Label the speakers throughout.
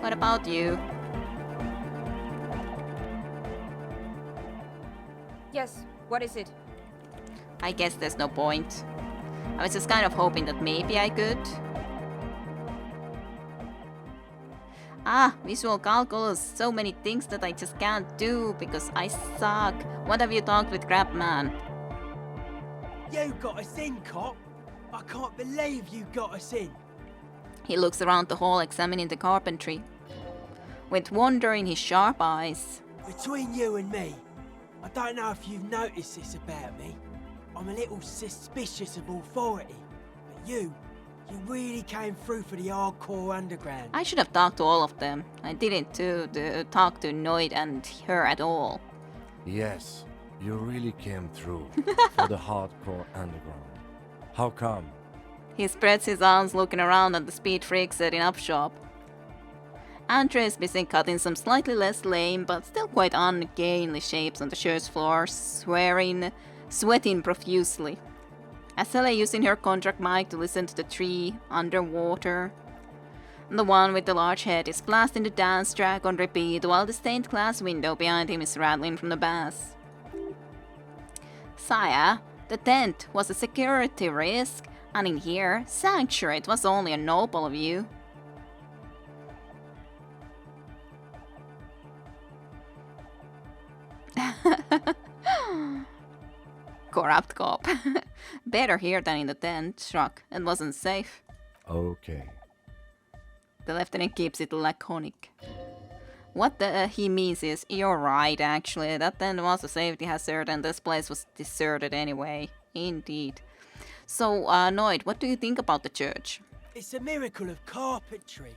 Speaker 1: What about you?
Speaker 2: Yes, what is it?
Speaker 1: I guess there's no point. I was just kind of hoping that maybe I could. Ah, visual calculus. So many things that I just can't do because I suck. What have you talked with Crabman?
Speaker 3: You got us in, cop. I can't believe you got us in.
Speaker 1: He looks around the hall examining the carpentry, with wonder in his sharp eyes.
Speaker 3: Between you and me, I don't know if you've noticed this about me. I'm a little suspicious of authority. But you really came through for the hardcore underground.
Speaker 1: I should have talked to all of them. I didn't talk to Noid and her at all.
Speaker 4: Yes, you really came through for the hardcore underground. How come?
Speaker 1: He spreads his arms looking around at the speed freak setting up shop. Andre is busy cutting some slightly less lame but still quite ungainly shapes on the church floor, sweating profusely. Asela using her contract mic to listen to the tree underwater. The one with the large head is blasting the dance track on repeat while the stained glass window behind him is rattling from the bass. Saya, the tent was a security risk, and in here, Sanctuary, it was only a noble of you. Corrupt cop. Better here than in the tent, Shrug. It wasn't safe.
Speaker 4: Okay.
Speaker 1: The lieutenant keeps it laconic. What he means is, you're right actually, that tent was a safety hazard and this place was deserted anyway. Indeed. So, Noid, what do you think about the church?
Speaker 3: It's a miracle of carpentry.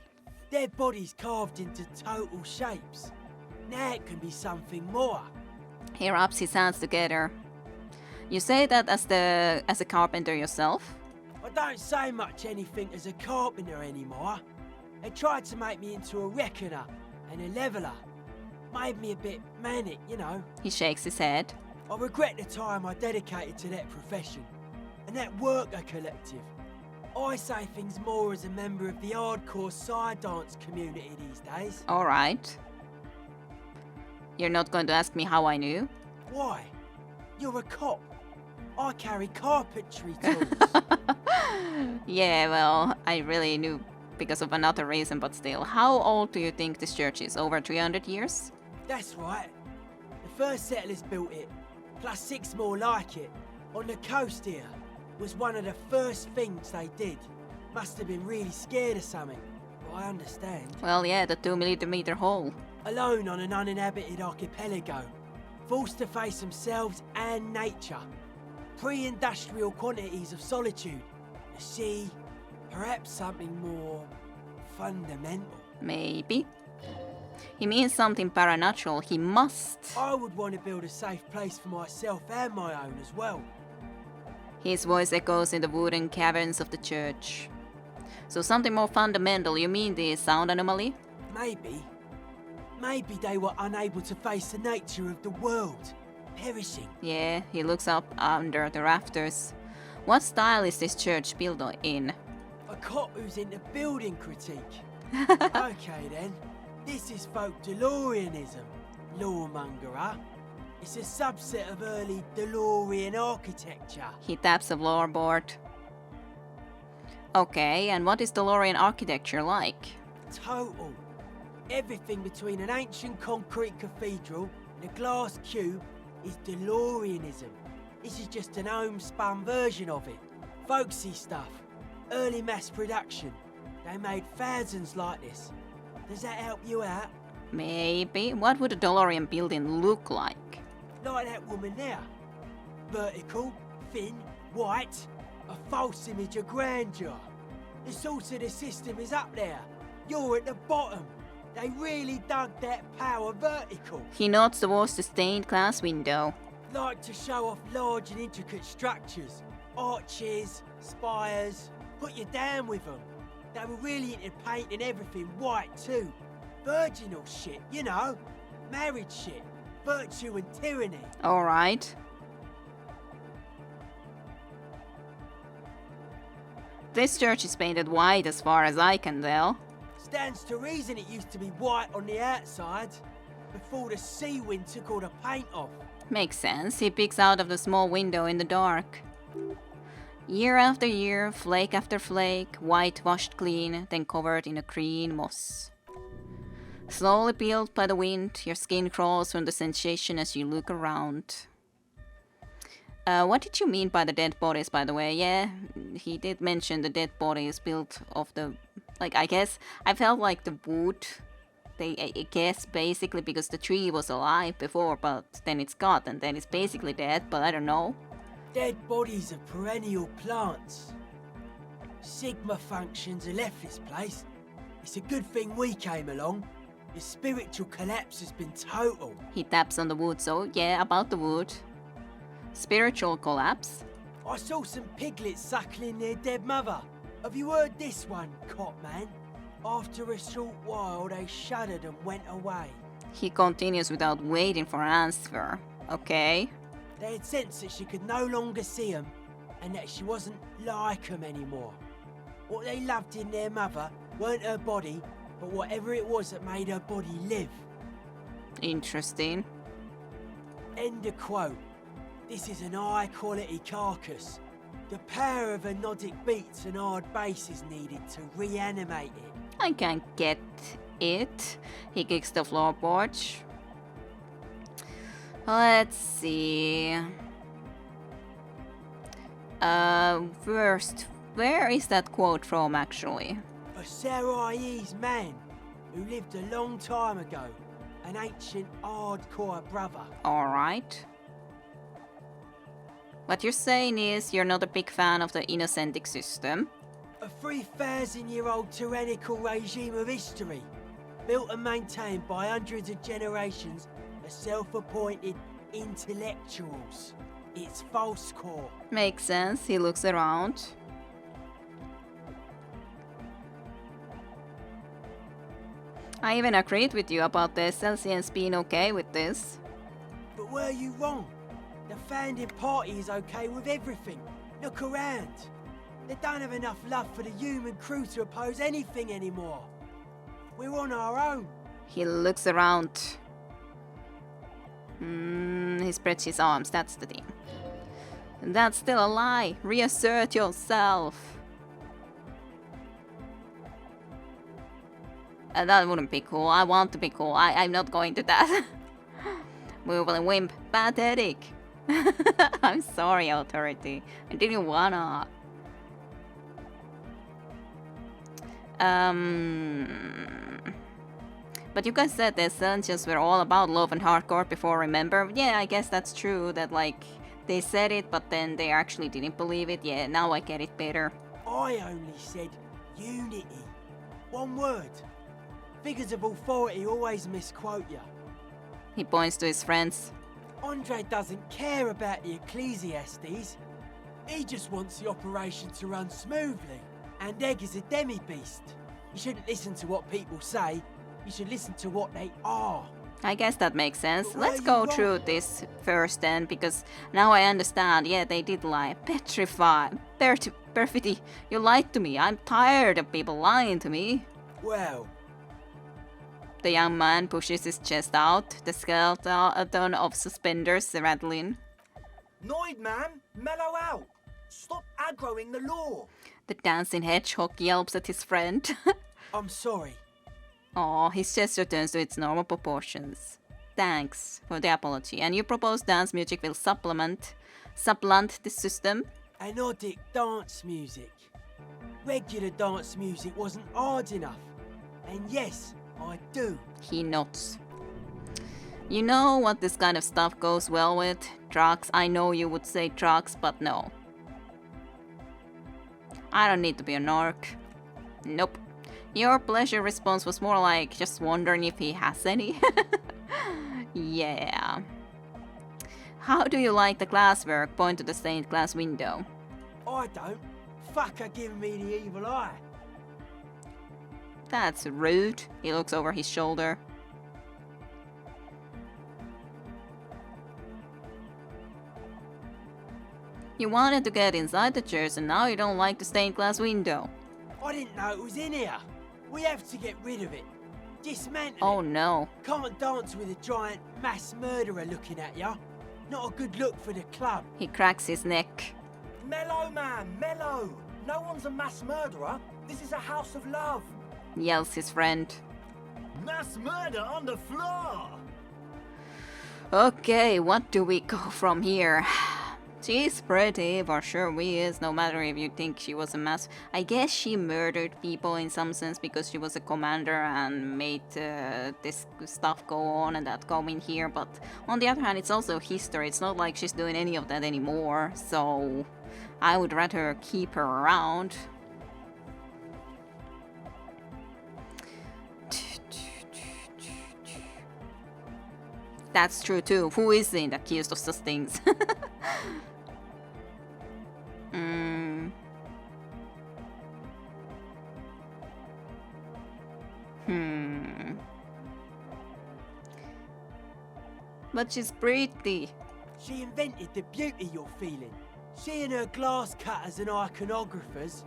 Speaker 3: Dead bodies carved into total shapes. Now it can be something more.
Speaker 1: He rubs his hands together. You say that as a carpenter yourself?
Speaker 3: I don't say much anything as a carpenter anymore. They tried to make me into a reckoner and a leveller. Made me a bit manic, you know.
Speaker 1: He shakes his head.
Speaker 3: I regret the time I dedicated to that profession and that worker collective. I say things more as a member of the hardcore side dance community these days.
Speaker 1: Alright. You're not going to ask me how I knew?
Speaker 3: Why? You're a cop. I carry carpentry tools.
Speaker 1: Yeah, well, I really knew because of another reason, but still. How old do you think this church is? Over 300 years?
Speaker 3: That's right. The first settlers built it, plus 6 more like it, on the coast here. Was one of the first things they did. Must have been really scared of something, but I understand.
Speaker 1: Well, yeah, the 2 millimeter hole.
Speaker 3: Alone on an uninhabited archipelago, forced to face themselves and nature. Pre-industrial quantities of solitude. The sea, perhaps something more fundamental.
Speaker 1: Maybe. He means something paranatural. He must.
Speaker 3: I would want to build a safe place for myself and my own as well.
Speaker 1: His voice echoes in the wooden caverns of the church. So something more fundamental, you mean the sound anomaly?
Speaker 3: Maybe. Maybe they were unable to face the nature of the world, perishing.
Speaker 1: Yeah, he looks up under the rafters. What style is this church built in?
Speaker 3: A cop who's into building critique. Okay then, this is folk DeLoreanism, lawmongerer. It's a subset of early DeLorean architecture.
Speaker 1: He taps the floorboard. Okay, and what is DeLorean architecture like?
Speaker 3: Total. Everything between an ancient concrete cathedral and a glass cube is DeLoreanism. This is just an homespun version of it. Folksy stuff. Early mass production. They made thousands like this. Does that help you out?
Speaker 1: Maybe. What would a DeLorean building look like?
Speaker 3: Like that woman there. Vertical, thin, white. A false image of grandeur. The source of the system is up there. You're at the bottom. They really dug that power vertical.
Speaker 1: He nods towards the stained glass window.
Speaker 3: Like to show off large and intricate structures. Arches, spires. Put you down with them. They were really into painting everything white too. Virginal shit, you know. Married shit. Virtue and tyranny.
Speaker 1: Alright. This church is painted white as far as I can tell.
Speaker 3: Stands to reason it used to be white on the outside, before the sea wind took all the paint off.
Speaker 1: Makes sense. He peeks out of the small window in the dark. Year after year, flake after flake, whitewashed clean, then covered in a green moss. Slowly peeled by the wind, your skin crawls from the sensation as you look around. What did you mean by the dead bodies, by the way? Yeah, he did mention the dead bodies built of the... Like, I guess, I felt like the wood... I guess basically because the tree was alive before, but then it's got, and then it's basically dead, but I don't know.
Speaker 3: Dead bodies of perennial plants. Sigma functions have left this place. It's a good thing we came along. The spiritual collapse has been total.
Speaker 1: He taps on the wood, so yeah, about the wood. Spiritual collapse?
Speaker 3: I saw some piglets suckling their dead mother. Have you heard this one, cop man? After a short while, they shuddered and went away.
Speaker 1: He continues without waiting for an answer. Okay.
Speaker 3: They had sensed that she could no longer see them, and that she wasn't like them anymore. What they loved in their mother weren't her body, but whatever it was that made her body live.
Speaker 1: Interesting.
Speaker 3: End of quote. This is an high-quality carcass. The power of anodic beats and hard bass is needed to reanimate it.
Speaker 1: I can't get it. He kicks the floorboards. Let's see. First, where is that quote from actually?
Speaker 3: A Sarai's man who lived a long time ago. An ancient hardcore brother.
Speaker 1: Alright. What you're saying is you're not a big fan of the Innocentic system.
Speaker 3: A 3,000-year-old tyrannical regime of history, built and maintained by hundreds of generations of self-appointed intellectuals. It's false core.
Speaker 1: Makes sense. He looks around. I even agreed with you about the Celsians being okay with this.
Speaker 3: But were you wrong? The founding party is okay with everything. Look around. They don't have enough love for the human crew to oppose anything anymore. We're on our own.
Speaker 1: He looks around. He spreads his arms, that's the thing. That's still a lie. Reassert yourself. That wouldn't be cool. I want to be cool. I'm not going to that. Moving wimp. Pathetic. I'm sorry, authority. I didn't wanna. But you guys said the Essentials were all about love and hardcore before, remember? Yeah, I guess that's true, that like, they said it, but then they actually didn't believe it. Yeah, now I get it better.
Speaker 3: I only said unity. One word. Figures of authority always misquote you.
Speaker 1: He points to his friends.
Speaker 3: Andre doesn't care about the Ecclesiastes. He just wants the operation to run smoothly. And Egg is a demi-beast. You shouldn't listen to what people say. You should listen to what they are.
Speaker 1: I guess that makes sense.
Speaker 3: But
Speaker 1: Let's
Speaker 3: where
Speaker 1: go
Speaker 3: you
Speaker 1: through
Speaker 3: wrong?
Speaker 1: this first then, because now I understand. Yeah, they did lie. Petrify. Perfidy. You lied to me. I'm tired of people lying to me.
Speaker 3: Well,
Speaker 1: The young man pushes his chest out, the skeleton of suspenders rattling.
Speaker 5: Noid, man! Mellow out! Stop aggroing the law!
Speaker 1: The dancing hedgehog yelps at his friend.
Speaker 3: I'm sorry.
Speaker 1: Aw, his gesture turns to its normal proportions. Thanks for the apology. And you propose dance music will supplant the system?
Speaker 3: Anodic dance music. Regular dance music wasn't hard enough. And yes, I do.
Speaker 1: He nods. You know what this kind of stuff goes well with? Drugs. I know you would say drugs, but no. I don't need to be a narc. Nope. Your pleasure response was more like just wondering if he has any. Yeah. How do you like the glasswork? Point to the stained glass window.
Speaker 3: I don't. Fucker giving me the evil eye.
Speaker 1: That's rude. He looks over his shoulder. You wanted to get inside the church and now you don't like the stained glass window.
Speaker 3: I didn't know it was in here. We have to get rid of it. Dismantle
Speaker 1: Oh
Speaker 3: it.
Speaker 1: no.
Speaker 3: Can't dance with a giant mass murderer looking at ya. Not a good look for the club.
Speaker 1: He cracks his neck.
Speaker 5: Mellow, man, mellow. No one's a mass murderer. This is a house of love.
Speaker 1: Yells his friend.
Speaker 5: Mass murder on the floor.
Speaker 1: Okay, what do we go from here? She's pretty, for sure we is, no matter if you think she was a mass. I guess she murdered people in some sense because she was a commander and made this stuff go on and that go in here. But on the other hand, it's also history. It's not like she's doing any of that anymore. So I would rather keep her around. That's true too. Who isn't accused of such things? But she's pretty.
Speaker 3: She invented the beauty you're feeling. She and her glass cutters and iconographers.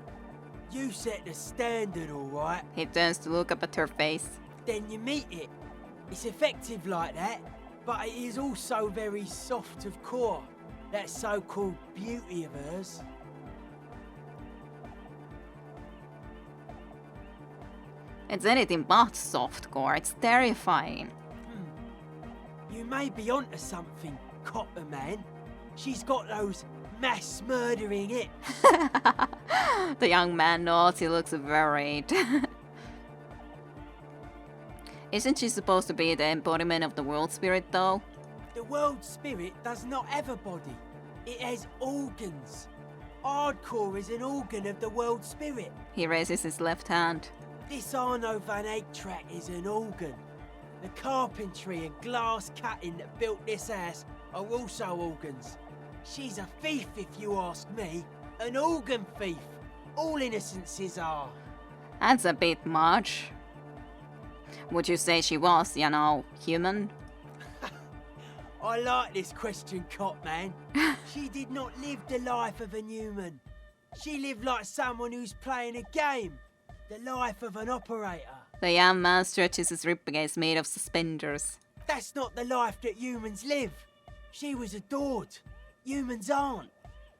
Speaker 3: You set the standard, alright.
Speaker 1: He turns to look up at her face.
Speaker 3: Then you meet it. It's effective like that, but it is also very soft of core. That so-called beauty of hers.
Speaker 1: It's anything but softcore. It's terrifying.
Speaker 3: You may be onto something, Copper Man. She's got those mass murdering it.
Speaker 1: The young man nods. He looks worried. Isn't she supposed to be the embodiment of the world spirit, though?
Speaker 3: The world spirit does not have a body. It has organs. Hardcore is an organ of the world spirit.
Speaker 1: He raises his left hand.
Speaker 3: This Arno van Eyck track is an organ. The carpentry and glass cutting that built this house are also organs. She's a thief, if you ask me. An organ thief. All innocences are.
Speaker 1: That's a bit much. Would you say she was, you know, human?
Speaker 3: I like this question, Cop Man. She did not live the life of a human. She lived like someone who's playing a game. The life of an operator.
Speaker 1: The young man stretches his ribcage made of suspenders.
Speaker 3: That's not the life that humans live. She was adored. Humans aren't.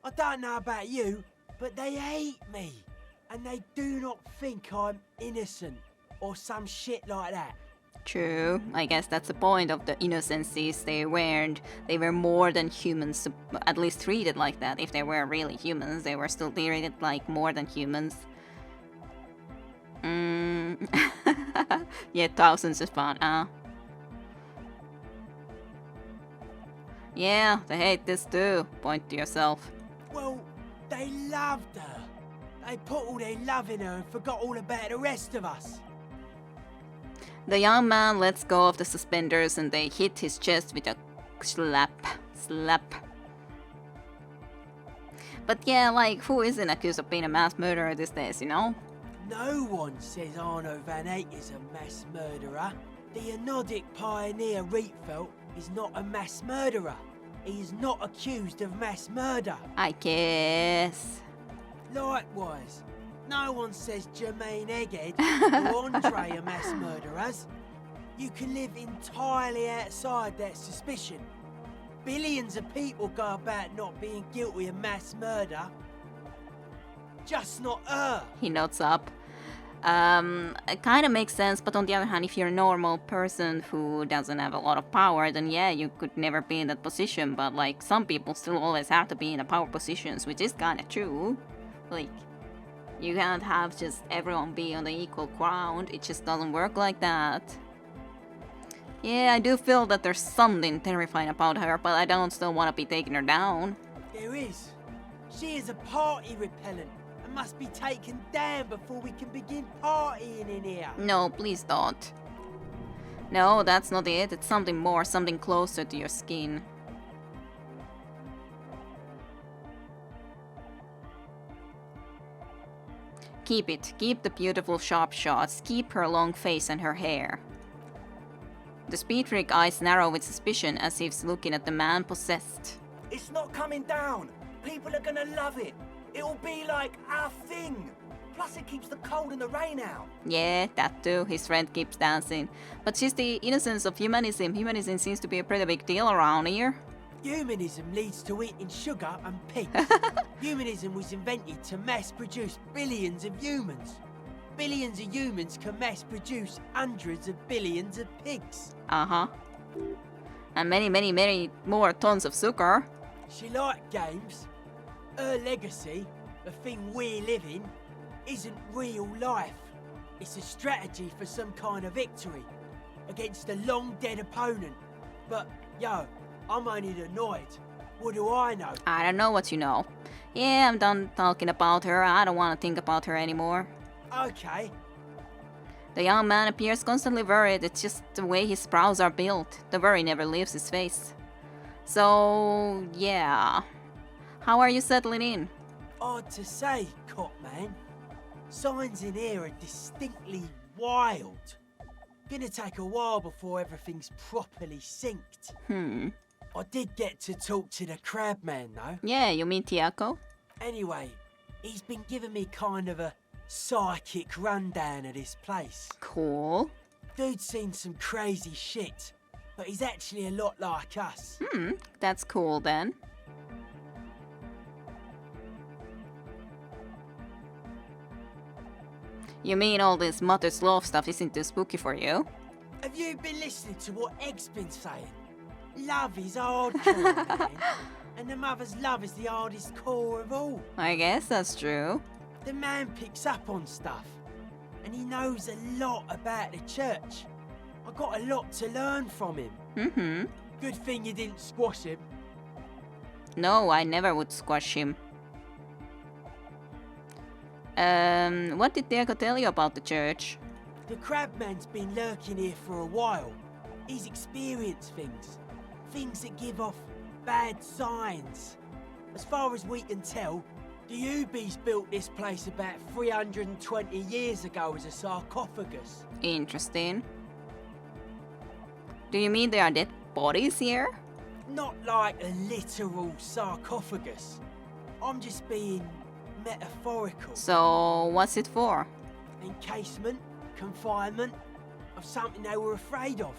Speaker 3: I don't know about you, but they hate me. And they do not think I'm innocent or some shit like that.
Speaker 1: True. I guess that's the point of the innocencies they weren't. They were more than humans, at least treated like that. If they were really humans, they were still treated like more than humans. Yeah, thousands of fun, Yeah, they hate this too. Point to yourself.
Speaker 3: Well, they loved her. They put all their love in her and forgot all about the rest of us.
Speaker 1: The young man lets go of the suspenders and they hit his chest with a slap. But yeah, like, who isn't accused of being a mass murderer these days, you know?
Speaker 3: No one says Arno van Eyck is a mass murderer. The Anodic pioneer Rietveld is not a mass murderer. He is not accused of mass murder.
Speaker 1: I guess.
Speaker 3: Likewise, no one says Jermaine Egghead or Andre are mass murderers. You can live entirely outside that suspicion. Billions of people go about not being guilty of mass murder. Just not her.
Speaker 1: He nods up. It kind of makes sense, but on the other hand, if you're a normal person who doesn't have a lot of power, then yeah, you could never be in that position. But like, some people still always have to be in the power positions, which is kind of true. Like, you can't have just everyone be on the equal ground. It just doesn't work like that. Yeah, I do feel that there's something terrifying about her, but I don't still want to be taking her down.
Speaker 3: There is. She is a party repellent and must be taken down before we can begin partying in here.
Speaker 1: No, please don't. No, that's not it. It's something more, something closer to your skin. Keep it. Keep the beautiful sharp shots. Keep her long face and her hair. The speed freak eyes narrow with suspicion as if he's looking at the man possessed.
Speaker 5: It's not coming down. People are gonna love it. It'll be like our thing. Plus it keeps the cold and the rain out.
Speaker 1: Yeah, that too. His friend keeps dancing. But she's the innocence of humanism. Humanism seems to be a pretty big deal around here.
Speaker 3: Humanism leads to eating sugar and pigs. Humanism was invented to mass produce billions of humans. Billions of humans can mass produce hundreds of billions of pigs.
Speaker 1: Uh-huh. And many, many, many more tons of sugar.
Speaker 3: She liked games. Her legacy, the thing we live in, isn't real life. It's a strategy for some kind of victory against a long-dead opponent. But, yo, I'm only annoyed. What do I know?
Speaker 1: I don't know what you know. Yeah, I'm done talking about her. I don't want to think about her anymore.
Speaker 3: Okay.
Speaker 1: The young man appears constantly worried. It's just the way his brows are built. The worry never leaves his face. So, yeah. How are you settling in?
Speaker 3: Hard to say, cop man. Signs in here are distinctly wild. Gonna take a while before everything's properly synced. I did get to talk to the crab man though.
Speaker 1: Yeah, you mean Tiako?
Speaker 3: Anyway, he's been giving me kind of a psychic rundown of this place.
Speaker 1: Cool.
Speaker 3: Dude's seen some crazy shit, but he's actually a lot like us.
Speaker 1: That's cool then. You mean all this mother's love stuff isn't too spooky for you?
Speaker 3: Have you been listening to what Egg's been saying? Love is hardcore, man. And the mother's love is the hardest core of all.
Speaker 1: I guess that's true.
Speaker 3: The man picks up on stuff, and he knows a lot about the church. I got a lot to learn from him. Good thing you didn't squash him.
Speaker 1: No, I never would squash him. What did Tiako tell you about the church?
Speaker 3: The crabman's been lurking here for a while. He's experienced things. Things that give off bad signs. As far as we can tell, the Ubies built this place about 320 years ago as a sarcophagus.
Speaker 1: Interesting. Do you mean there are dead bodies here?
Speaker 3: Not like a literal sarcophagus. I'm just being metaphorical.
Speaker 1: So, what's it for?
Speaker 3: Encasement, confinement, of something they were afraid of.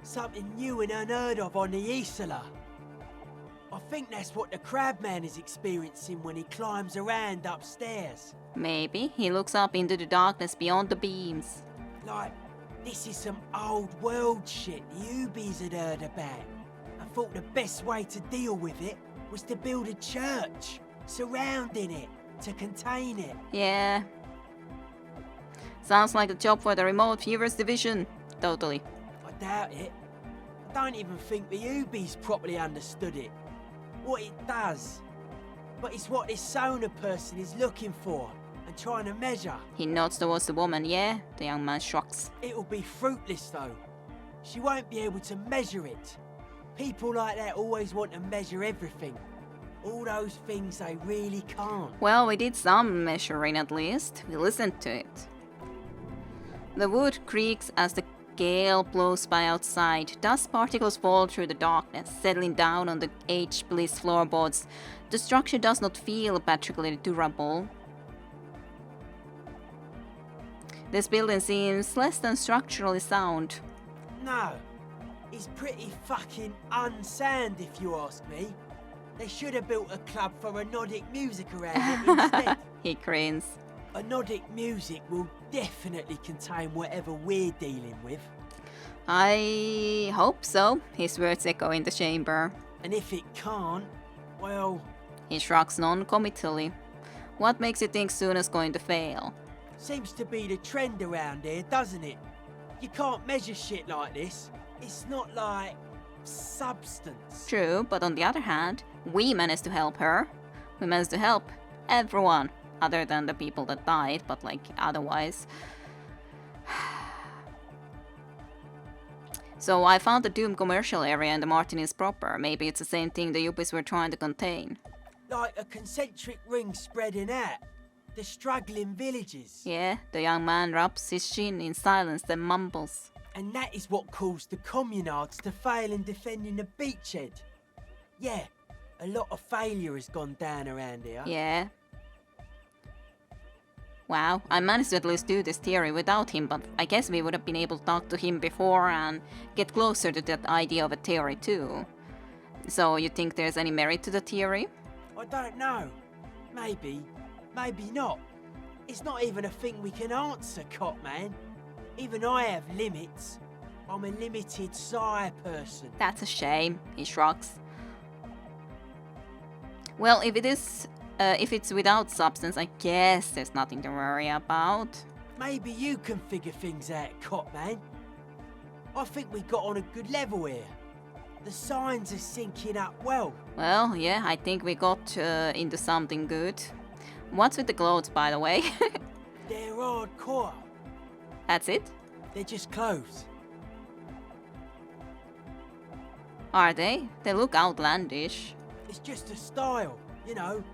Speaker 3: Something new and unheard of on the Isla. I think that's what the crabman is experiencing when he climbs around upstairs.
Speaker 1: Maybe. He looks up into the darkness beyond the beams.
Speaker 3: Like, this is some old world shit the Ubies had heard about. I thought the best way to deal with it was to build a church, surrounding it, to contain it.
Speaker 1: Yeah. Sounds like a job for the remote viewers division. Totally.
Speaker 3: I doubt it. I don't even think the Ubies properly understood it. What it does. But it's what this sonar person is looking for and trying to measure.
Speaker 1: He nods towards the woman. Yeah, the young man shrugs.
Speaker 3: It'll be fruitless though. She won't be able to measure it. People like that always want to measure everything. All those things they really can't.
Speaker 1: Well, we did some measuring at least. We listened to it. The wood creaks as the gale blows by outside. Dust particles fall through the darkness, settling down on the aged bliss floorboards. The structure does not feel particularly durable. This building seems less than structurally sound.
Speaker 3: No. It's pretty fucking unsound if you ask me. They should have built a club for anodic music around it instead.
Speaker 1: He grins.
Speaker 3: Anodic music will definitely contain whatever we're dealing with.
Speaker 1: I hope so. His words echo in the chamber.
Speaker 3: And if it can't, well...
Speaker 1: He shrugs non-committally. What makes you think Suna's going to fail?
Speaker 3: Seems to be the trend around here, doesn't it? You can't measure shit like this. It's not like... substance.
Speaker 1: True, but on the other hand, we managed to help her. We managed to help everyone. Other than the people that died, but like otherwise. So I found the Doom commercial area in the Martinis proper. Maybe it's the same thing the Yuppies were trying to contain.
Speaker 3: Like a concentric ring spreading out. The struggling villages.
Speaker 1: Yeah, the young man rubs his chin in silence then mumbles.
Speaker 3: And that is what caused the communards to fail in defending the beachhead. Yeah, a lot of failure has gone down around here.
Speaker 1: Yeah. Wow, I managed to at least do this theory without him, but I guess we would have been able to talk to him before and get closer to that idea of a theory too. So you think there's any merit to the theory?
Speaker 3: I don't know. Maybe, maybe not. It's not even a thing we can answer, Cop Man. Even I have limits. I'm a limited psi person.
Speaker 1: That's a shame, he shrugs. Well, if it's without substance, I guess there's nothing to worry about.
Speaker 3: Maybe you can figure things out, Cop Man. I think we got on a good level here. The signs are syncing up well.
Speaker 1: Well, yeah, I think we got into something good. What's with the clothes, by the way?
Speaker 3: They're hardcore.
Speaker 1: That's it?
Speaker 3: They're just clothes.
Speaker 1: Are they? They look outlandish.
Speaker 3: It's just a style, you know.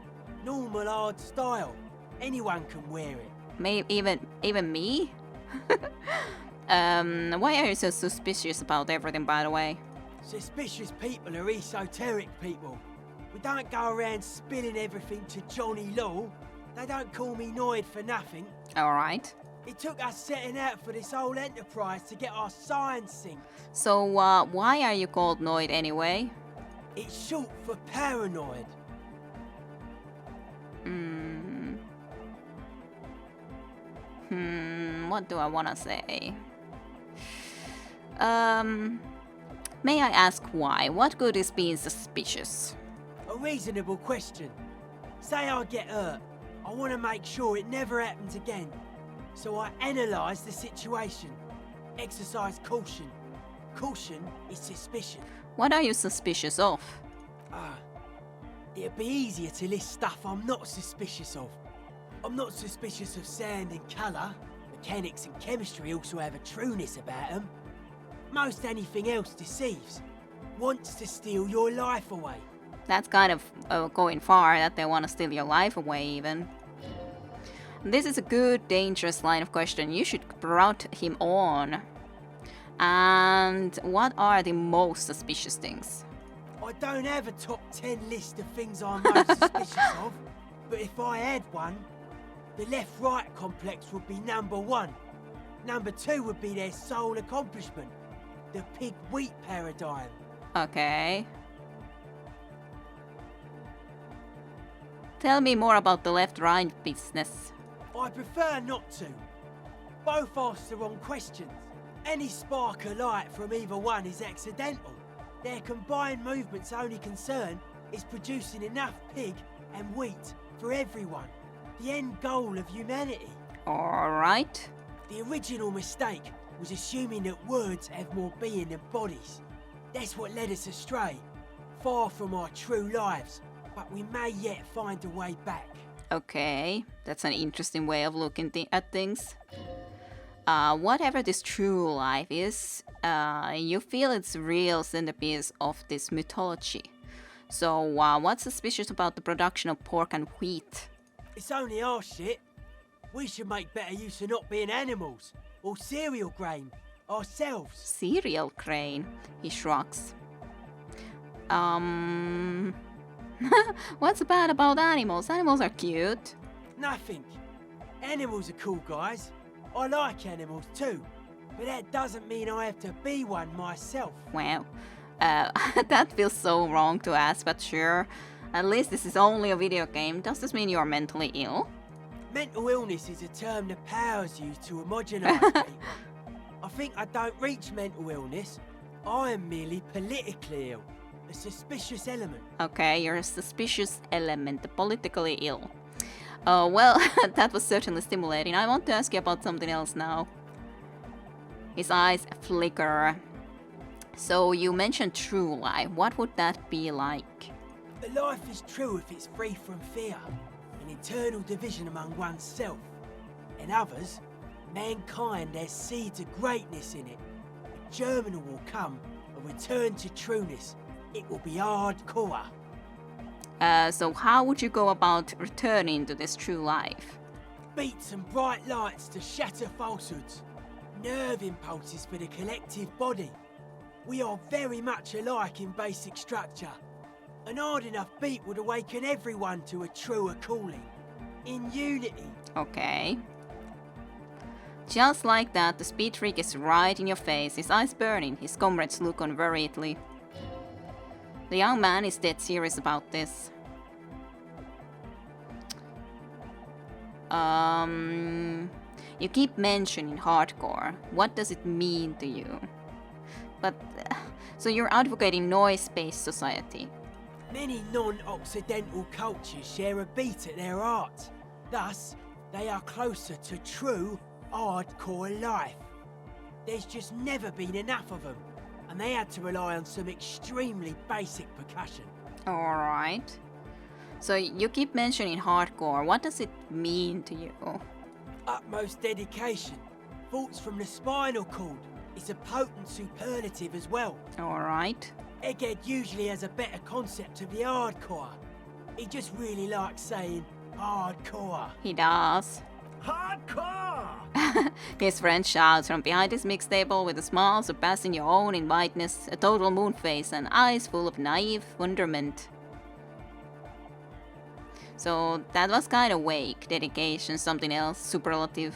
Speaker 3: Normal hard style. Anyone can wear it.
Speaker 1: Maybe even me? Why are you so suspicious about everything, by the way?
Speaker 3: Suspicious people are esoteric people. We don't go around spilling everything to Johnny Law. They don't call me Noid for nothing.
Speaker 1: Alright.
Speaker 3: It took us setting out for this whole enterprise to get our signs synced.
Speaker 1: So, why are you called Noid anyway?
Speaker 3: It's short for paranoid.
Speaker 1: What do I wanna say? May I ask why? What good is being suspicious?
Speaker 3: A reasonable question. Say I get hurt. I want to make sure it never happens again. So I analyse the situation. Exercise caution. Caution is suspicion.
Speaker 1: What are you suspicious of?
Speaker 3: It'd be easier to list stuff I'm not suspicious of. I'm not suspicious of sound and colour. Mechanics and chemistry also have a trueness about them. Most anything else deceives. Wants to steal your life away.
Speaker 1: That's kind of going far, that they want to steal your life away even. This is a good, dangerous line of question. You should route him on. And what are the most suspicious things?
Speaker 3: I don't have a top 10 list of things I'm most suspicious of, but if I had one, the left-right complex would be number 1. Number 2 would be their sole accomplishment, the pig-wheat paradigm.
Speaker 1: Okay. Tell me more about the left-right business.
Speaker 3: I prefer not to. Both ask the wrong questions. Any spark of light from either one is accidental. Their combined movement's only concern is producing enough pig and wheat for everyone. The end goal of humanity.
Speaker 1: Alright.
Speaker 3: The original mistake was assuming that words have more being than bodies. That's what led us astray, far from our true lives, but we may yet find a way back.
Speaker 1: Okay, that's an interesting way of looking at things. Whatever this true life is, you feel it's real centerpiece of this mythology. So, what's suspicious about the production of pork and wheat?
Speaker 3: It's only our shit. We should make better use of not being animals, or cereal grain, ourselves.
Speaker 1: Cereal grain, he shrugs. What's bad about animals? Animals are cute.
Speaker 3: Nothing. Animals are cool, guys. I like animals too, but that doesn't mean I have to be one myself.
Speaker 1: Wow. That feels so wrong to ask, but sure. At least this is only a video game. Does this mean you're mentally ill?
Speaker 3: Mental illness is a term the powers use to homogenise people. I think I don't reach mental illness. I am merely politically ill. A suspicious element.
Speaker 1: Okay, you're a suspicious element, politically ill. Well, that was certainly stimulating. I want to ask you about something else now. His eyes flicker. So you mentioned true life. What would that be like?
Speaker 3: The life is true if it's free from fear, an internal division among oneself. In others, mankind has seeds of greatness in it. A germinal will come, a return to trueness. It will be hardcore.
Speaker 1: So how would you go about returning to this true life?
Speaker 3: Beats and bright lights to shatter falsehoods. Nerve impulses for the collective body. We are very much alike in basic structure. An hard enough beat would awaken everyone to a truer calling. in unity.
Speaker 1: Okay. Just like that, the speed freak is right in your face, his eyes burning, his comrades look on worriedly. The young man is dead serious about this. You keep mentioning hardcore. What does it mean to you? But, so you're advocating noise-based society.
Speaker 3: Many non-Occidental cultures share a beat at their art. Thus, they are closer to true, hardcore life. There's just never been enough of them, and they had to rely on some extremely basic percussion.
Speaker 1: Alright. So you keep mentioning hardcore. What does it mean to you?
Speaker 3: Utmost dedication. Thoughts from the spinal cord. It's a potent superlative as well.
Speaker 1: Alright.
Speaker 3: Egghead usually has a better concept of the hardcore. He just really likes saying hardcore.
Speaker 1: He does.
Speaker 5: Hardcore!
Speaker 1: His friend shouts from behind his mix table with a smile surpassing your own in whiteness, a total moon face, and eyes full of naive wonderment. So that was kind of vague. Dedication, something else, superlative.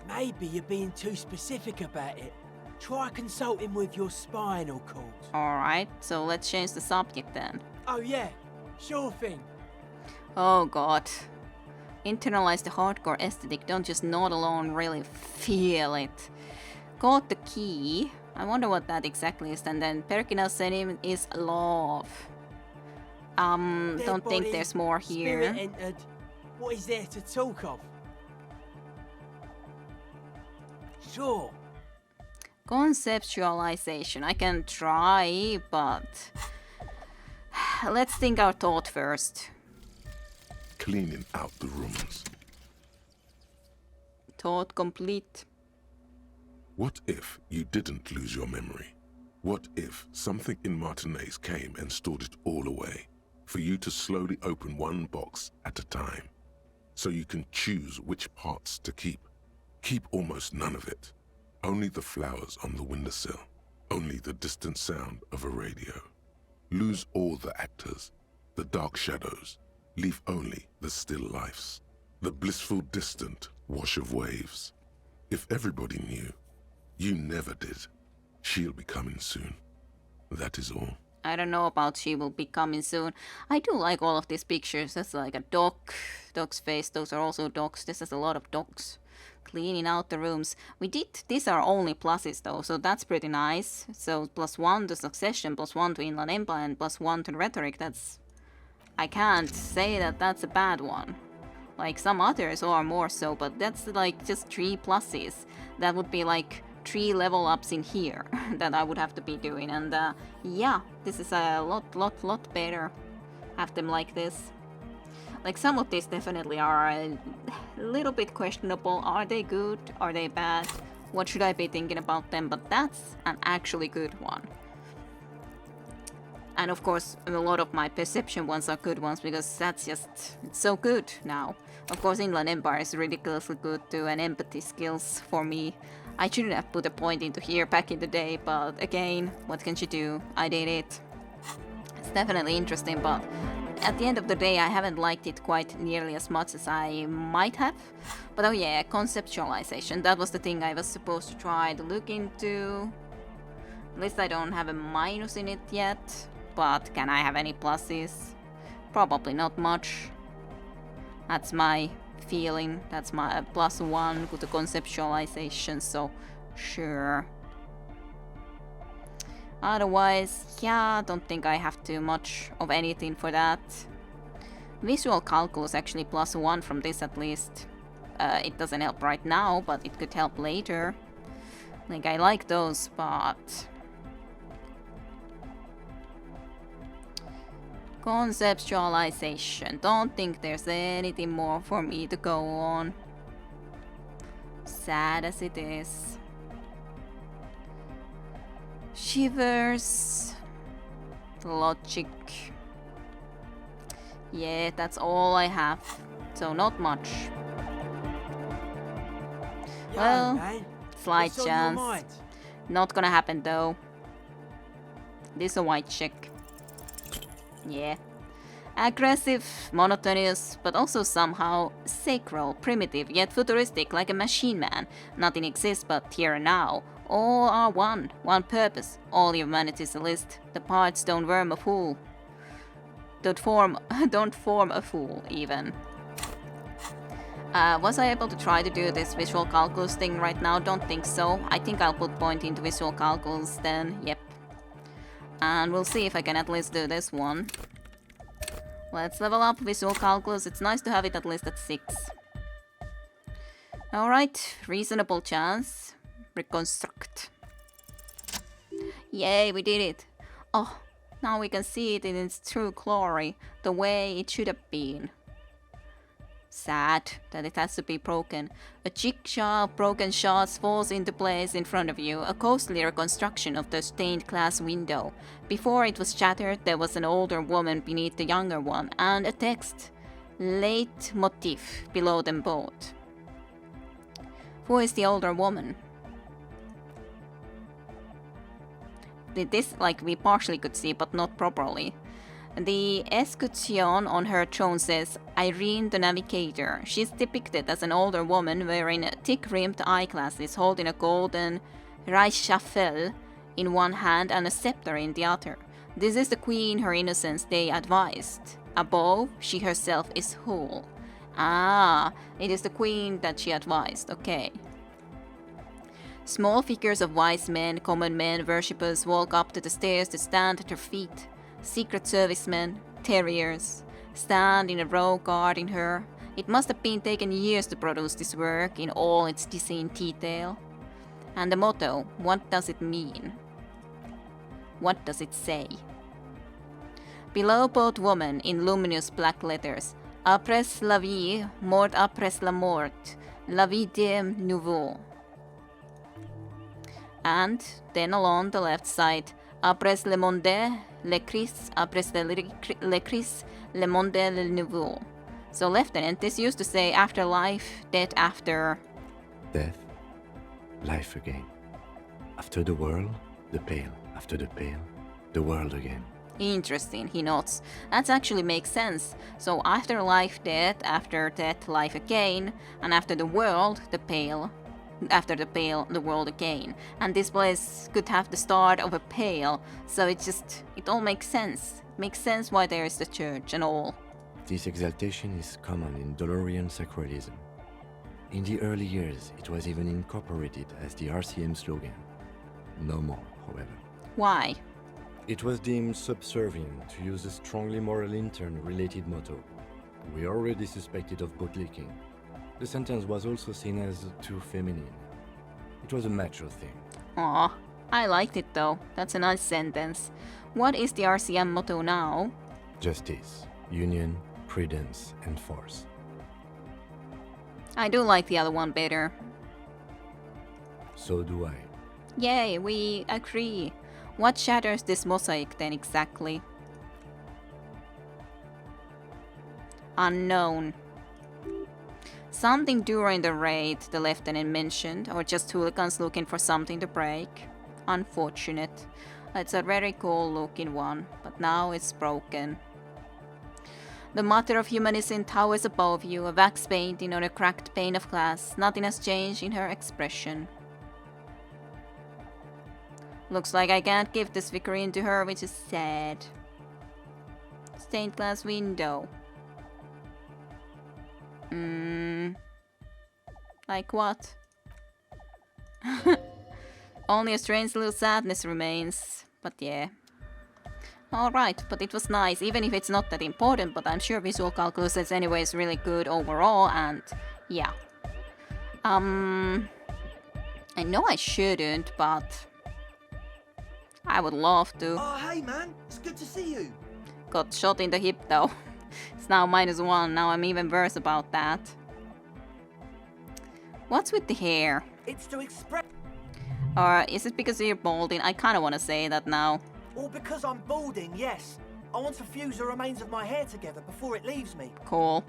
Speaker 3: Maybe you're being too specific about it. Try consulting with your spinal cord.
Speaker 1: Alright, so let's change the subject then.
Speaker 3: Oh yeah, sure thing.
Speaker 1: Oh god. Internalize the hardcore aesthetic, don't just nod alone, really feel it. Got the key. I wonder what that exactly is, and then Perkina's sentiment is love.
Speaker 3: Dead
Speaker 1: Don't think
Speaker 3: body,
Speaker 1: there's more here.
Speaker 3: Spirit entered. What is there to talk of? Sure.
Speaker 1: Conceptualization. I can try, but let's think our thought first.
Speaker 6: Cleaning out the rooms.
Speaker 1: Thought complete.
Speaker 6: What if you didn't lose your memory? What if something in Martinez came and stored it all away, for you to slowly open one box at a time, so you can choose which parts to keep? Keep almost none of it. Only the flowers on the windowsill. Only the distant sound of a radio. Lose all the actors, the dark shadows. Leave only the still lifes. The blissful distant wash of waves. If everybody knew, you never did. She'll be coming soon. That is all.
Speaker 1: I don't know about she will be coming soon. I do like all of these pictures. That's like a dog's face. Those are also dogs. This is a lot of dogs. Cleaning out the rooms. These are only pluses though, so that's pretty nice. So +1 to Succession, +1 to Inland Empire, and +1 to Rhetoric. I can't say that that's a bad one. Like some others are more so, but that's like just 3 pluses. That would be like 3 level ups in here that I would have to be doing. And yeah, this is a lot better. Have them like this. Like some of these definitely are a little bit questionable. Are they good? Are they bad? What should I be thinking about them? But that's an actually good one. And of course, a lot of my perception ones are good ones because that's just, it's so good now. Of course, Inland Empire is ridiculously good too, and empathy skills for me. I shouldn't have put a point into here back in the day, but again, what can you do? I did it. It's definitely interesting, but at the end of the day, I haven't liked it quite nearly as much as I might have. But oh yeah, conceptualization. That was the thing I was supposed to try to look into. At least I don't have a minus in it yet. But can I have any pluses? Probably not much. That's my feeling. That's my +1 to the conceptualization, so sure. Otherwise, yeah, don't think I have too much of anything for that. Visual calculus actually +1 from this at least. It doesn't help right now, but it could help later. Like, I like those, but conceptualization. Don't think there's anything more for me to go on. Sad as it is. Shivers. Logic. Yeah, that's all I have. So not much.
Speaker 3: Yo,
Speaker 1: Well,
Speaker 3: man,
Speaker 1: slight
Speaker 3: what's on your
Speaker 1: chance.
Speaker 3: mind?
Speaker 1: Not gonna happen though. This is a white check. Yeah. Aggressive, monotonous, but also somehow sacral, primitive, yet futuristic, like a machine man. Nothing exists but here and now. All are one purpose. All humanity's a list. The parts don't form a fool. Don't form a fool, even. Was I able to try to do this visual calculus thing right now? Don't think so. I think I'll put point into visual calculus then, yep. And we'll see if I can at least do this one. Let's level up visual calculus. It's nice to have it at least at 6. Alright, reasonable chance. Reconstruct. Yay, we did it. Oh, now we can see it in its true glory, the way it should have been. Sad that it has to be broken. A jigsaw of broken shards falls into place in front of you, a ghostly reconstruction of the stained glass window. Before it was shattered, there was an older woman beneath the younger one, and a text, leitmotiv, below them both. Who is the older woman? This, like, we partially could see, but not properly. The escutcheon on her throne says, Irene the Navigator. She's depicted as an older woman wearing thick-rimmed eyeglasses, holding a golden Reichschaffel in one hand and a scepter in the other. This is the queen her innocence they advised. Above, she herself is whole. Ah, it is the queen that she advised, okay. Small figures of wise men, common men, worshippers walk up to the stairs to stand at her feet. Secret servicemen, terriers, stand in a row guarding her. It must have been taken years to produce this work in all its dizzying detail. And the motto, what does it mean? What does it say? Below both women, in luminous black letters, Après la vie, mort après la mort, la vie de nouveau. And then along the left side, Après le monde, le Christ, après le Christ, le monde le nouveau. So Lieutenant, this used to say after life, death after...
Speaker 4: Death, life again. After the world, the pale. After the pale, the world again.
Speaker 1: Interesting, he nods. That actually makes sense. So after life, death, after death, life again, and after the world, the pale. After the pale, the world again. And this place could have the start of a pale, so it all makes sense. It makes sense why there is the church and all.
Speaker 4: This exaltation is common in Dolorian sacralism. In the early years, it was even incorporated as the RCM slogan. No more, however.
Speaker 1: Why?
Speaker 4: It was deemed subservient to use a strongly moral intern-related motto. We already suspected of bootlicking. The sentence was also seen as too feminine. It was a macho thing.
Speaker 1: Aw, I liked it though. That's a nice sentence. What is the RCM motto now?
Speaker 4: Justice, union, prudence, and force.
Speaker 1: I do like the other one better.
Speaker 4: So do I.
Speaker 1: Yay, we agree. What shatters this mosaic then exactly? Unknown. Something during the raid, the lieutenant mentioned, or just hooligans looking for something to break. Unfortunate. It's a very cool looking one, but now it's broken. The Mother of Humanism towers above you, a wax painting on a cracked pane of glass. Nothing has changed in her expression. Looks like I can't give this figurine to her, which is sad. Stained glass window. Like what? Only a strange little sadness remains, but yeah. Alright, but it was nice, even if it's not that important, but I'm sure visual calculus is anyways really good overall, and yeah. I know I shouldn't, but I would love to.
Speaker 5: Oh, hey man, it's good to see you.
Speaker 1: Got shot in the hip though. It's now -1, now I'm even worse about that. What's with the hair?
Speaker 5: It's to express...
Speaker 1: Or is it because you're balding? I kinda wanna say that now.
Speaker 5: Or because I'm balding, yes. I want to fuse the remains of my hair together before it leaves me.
Speaker 1: Cool.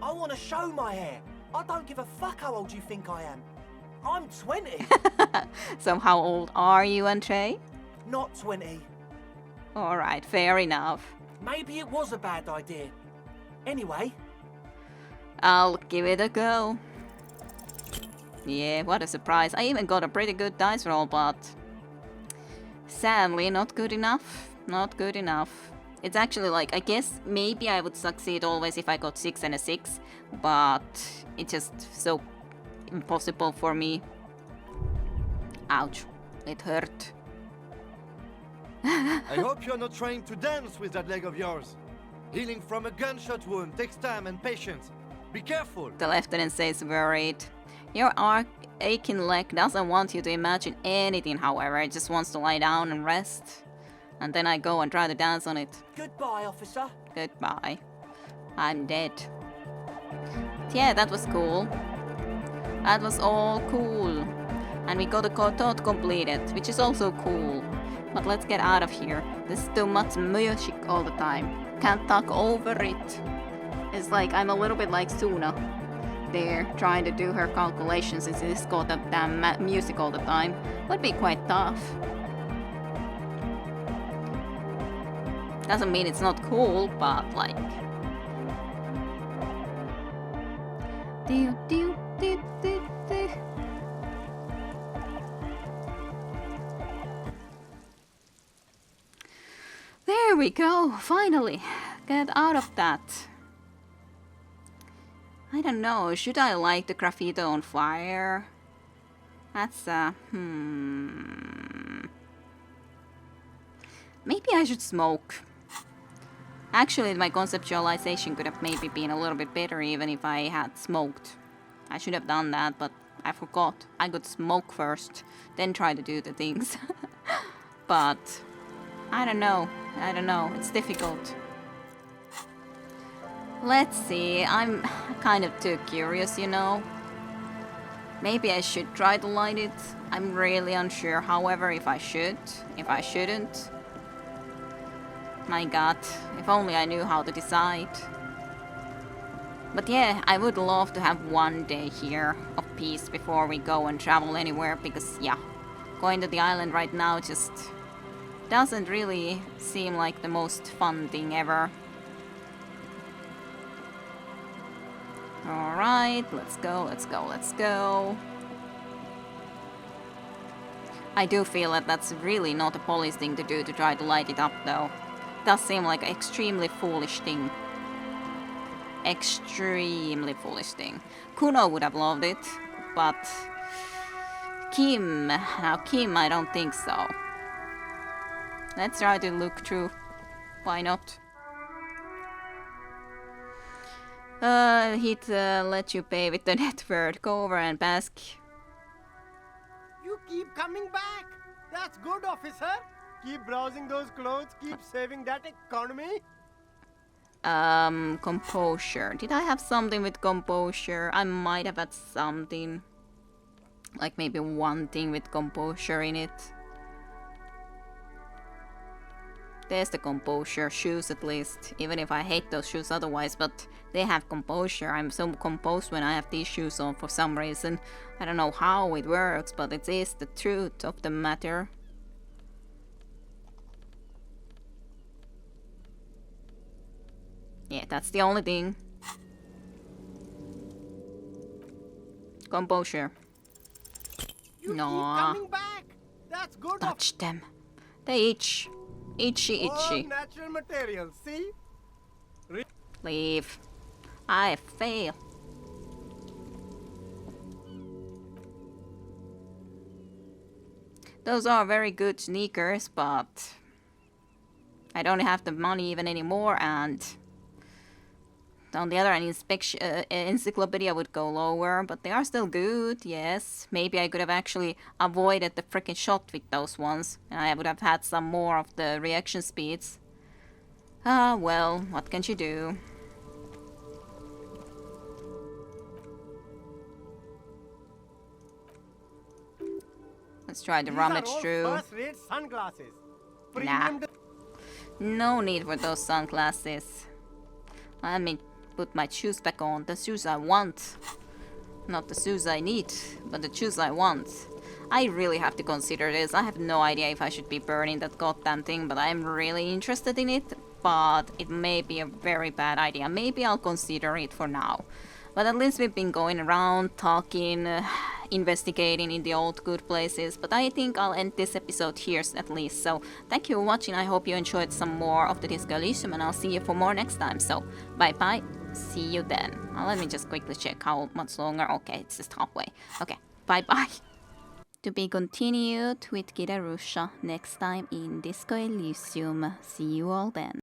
Speaker 5: I want to show my hair. I don't give a fuck how old you think I am. I'm 20.
Speaker 1: So how old are you, Andre?
Speaker 5: Not 20.
Speaker 1: Alright, fair enough.
Speaker 5: maybe it was a bad idea. Anyway,
Speaker 1: I'll give it a go. Yeah, what a surprise. I even got a pretty good dice roll, but sadly not good enough. Not good enough. It's actually like, I guess maybe I would succeed always if I got 6 and a 6, but it's just so impossible for me. Ouch. It hurt.
Speaker 7: I hope you're not trying to dance with that leg of yours. Healing from a gunshot wound takes time and patience. Be careful.
Speaker 1: The lieutenant says worried. Your aching leg doesn't want you to imagine anything, however. It just wants to lie down and rest. And then I go and try to dance on it.
Speaker 5: goodbye, officer.
Speaker 1: Goodbye. I'm dead. Yeah, that was cool. That was all cool. And we got a thought completed, which is also cool. But let's get out of here. There's too much music all the time. Can't talk over it. It's like I'm a little bit like Suna there, trying to do her calculations since it's got that damn music all the time. Would be quite tough. Doesn't mean it's not cool, but like... There we go, finally. Get out of that. I don't know, should I light the graffito on fire? That's maybe I should smoke. Actually, my conceptualization could have maybe been a little bit better even if I had smoked. I should have done that, but I forgot. I could smoke first, then try to do the things. But I don't know. It's difficult. Let's see. I'm kind of too curious, you know. Maybe I should try to light it. I'm really unsure, however, if I should, if I shouldn't. My god, if only I knew how to decide. But yeah, I would love to have one day here of peace before we go and travel anywhere, because yeah, going to the island right now just doesn't really seem like the most fun thing ever. Alright, let's go. I do feel that that's really not a police thing to do, to try to light it up though. It does seem like an extremely foolish thing. Extremely foolish thing. Kuno would have loved it, but Kim, I don't think so. Let's try to look through. Why not? He'd let you pay with the net word. Go over and bask.
Speaker 8: You keep coming back. That's good, officer. Keep browsing those clothes. Keep saving that economy.
Speaker 1: Composure. Did I have something with composure? I might have had something. Like maybe one thing with composure in it. There's the composure shoes at least. Even if I hate those shoes otherwise, but they have composure. I'm so composed when I have these shoes on for some reason. I don't know how it works, but it is the truth of the matter. Yeah, that's the only thing. Composure.
Speaker 8: You
Speaker 1: No.
Speaker 8: keep coming back. That's good.
Speaker 1: Touch them. They itch. Itchy,
Speaker 8: All
Speaker 1: itchy.
Speaker 8: natural materials. See?
Speaker 1: Leave. I fail. Those are very good sneakers, but I don't have the money even anymore, and on the other hand, encyclopedia would go lower, but they are still good, yes. Maybe I could have actually avoided the freaking shot with those ones, and I would have had some more of the reaction speeds. Ah, well, what can you do? Let's try to rummage through.
Speaker 8: First-rate sunglasses.
Speaker 1: Nah.
Speaker 8: Premium
Speaker 1: No need for those sunglasses. Let me put my shoes back on. The shoes I want. Not the shoes I need, but the shoes I want. I really have to consider this. I have no idea if I should be burning that goddamn thing, but I'm really interested in it. but it may be a very bad idea. Maybe I'll consider it for now. But at least we've been going around, talking, investigating in the old good places. But I think I'll end this episode here at least. So thank you for watching. I hope you enjoyed some more of the Disco Elysium, and I'll see you for more next time. So bye bye. See you then. Let me just quickly check how much longer. Okay, it's just halfway. Okay, bye bye. To be continued with Kid Arusha next time in Disco Elysium. See you all then.